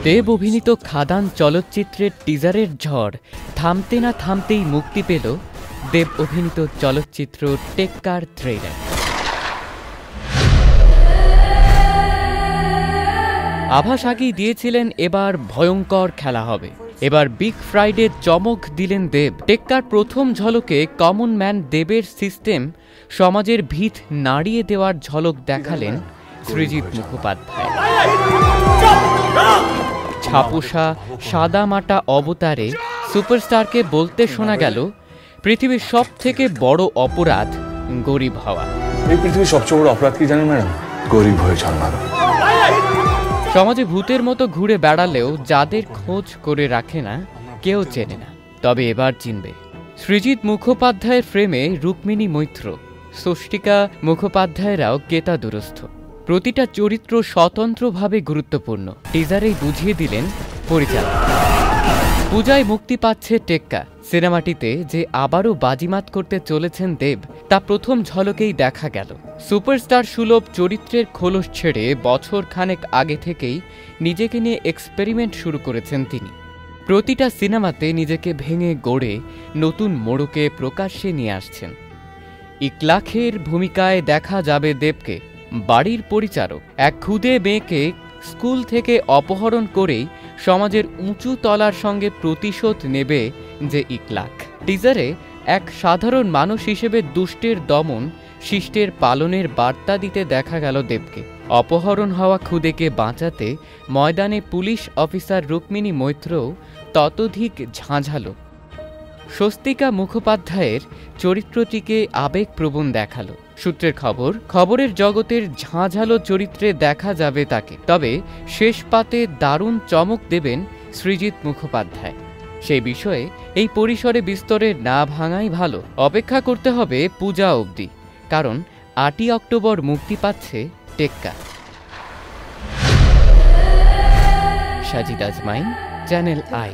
দেব অভিনীত খাদান চলচ্চিত্রের টিজারের ঝড় থামতে না থামতেই মুক্তি পেল দেব অভিনীত চলচ্চিত্র টেক্কার ট্রেলার। আভাস আগেই দিয়েছিলেন এবার ভয়ঙ্কর খেলা হবে, এবার বিগ ফ্রাইডে চমক দিলেন দেব। টেক্কার প্রথম ঝলকে কমন ম্যান দেবের সিস্টেম সমাজের ভিত নাড়িয়ে দেওয়ার ঝলক দেখালেন সৃজিত মুখোপাধ্যায়। ছাপোষা সাদামাটা অবতারে সুপারস্টারকে বলতে শোনা গেল পৃথিবীর সব থেকে বড় অপরাধ গরিব হওয়া। এই পৃথিবীর সবচেয়ে বড় অপরাধ কি জানেন ম্যাডাম? গরিব হয়ে জন্মানো। সমাজে ভূতের মতো ঘুরে বেড়ালেও যাদের খোঁজ করে রাখে না কেউ চেনে না, তবে এবার চিনবে। সৃজিত মুখোপাধ্যায়ের ফ্রেমে রুক্মিণী মৈত্র, স্বস্তিকা মুখোপাধ্যায়রাও কেতাদুরস্থ। প্রতিটা চরিত্র স্বতন্ত্রভাবে গুরুত্বপূর্ণ। টিজারেই বুঝিয়ে দিলেন পরিচালক। পূজায় মুক্তি পাচ্ছে টেক্কা। সিনেমাটিতে যে আবারও বাজিমাত করতে চলেছেন দেব তা প্রথম ঝলকেই দেখা গেল। সুপারস্টার সুলভ চরিত্রের খোলস ছেড়ে বছর খানেক আগে থেকেই নিজেকে নিয়ে এক্সপেরিমেন্ট শুরু করেছেন তিনি। প্রতিটা সিনেমাতে নিজেকে ভেঙে গড়ে নতুন মোড়কে প্রকাশ্যে নিয়ে আসছেন। ইকলাখের ভূমিকায় দেখা যাবে দেবকে বাড়ির পরিচারক। এক ক্ষুদে মেয়েকে স্কুল থেকে অপহরণ করেই সমাজের উঁচু তলার সঙ্গে প্রতিশোধ নেবে যে ইকলাখ। টিজারে এক সাধারণ মানুষ হিসেবে দুষ্টের দমন শিষ্টের পালনের বার্তা দিতে দেখা গেল দেবকে। অপহরণ হওয়া ক্ষুদেকে বাঁচাতে ময়দানে পুলিশ অফিসার রুক্মিণী মৈত্রও ততোধিক ঝাঁঝালো। স্বস্তিকা মুখোপাধ্যায়ের চরিত্রটিকে আবেগপ্রবণ দেখালো। সূত্রের খবরের জগতের ঝাঁঝালো চরিত্রে দেখা যাবে তাকে, তবে শেষ পাতে দারুণ চমক দেবেন সৃজিত মুখোপাধ্যায়। সেই বিষয়ে এই পরিসরে বিস্তরে না ভাঙাই ভালো। অপেক্ষা করতে হবে পূজা অবধি, কারণ ৮ই অক্টোবর মুক্তি পাচ্ছে টেক্কা। সাজিদ আজমাইন, চ্যানেল আই।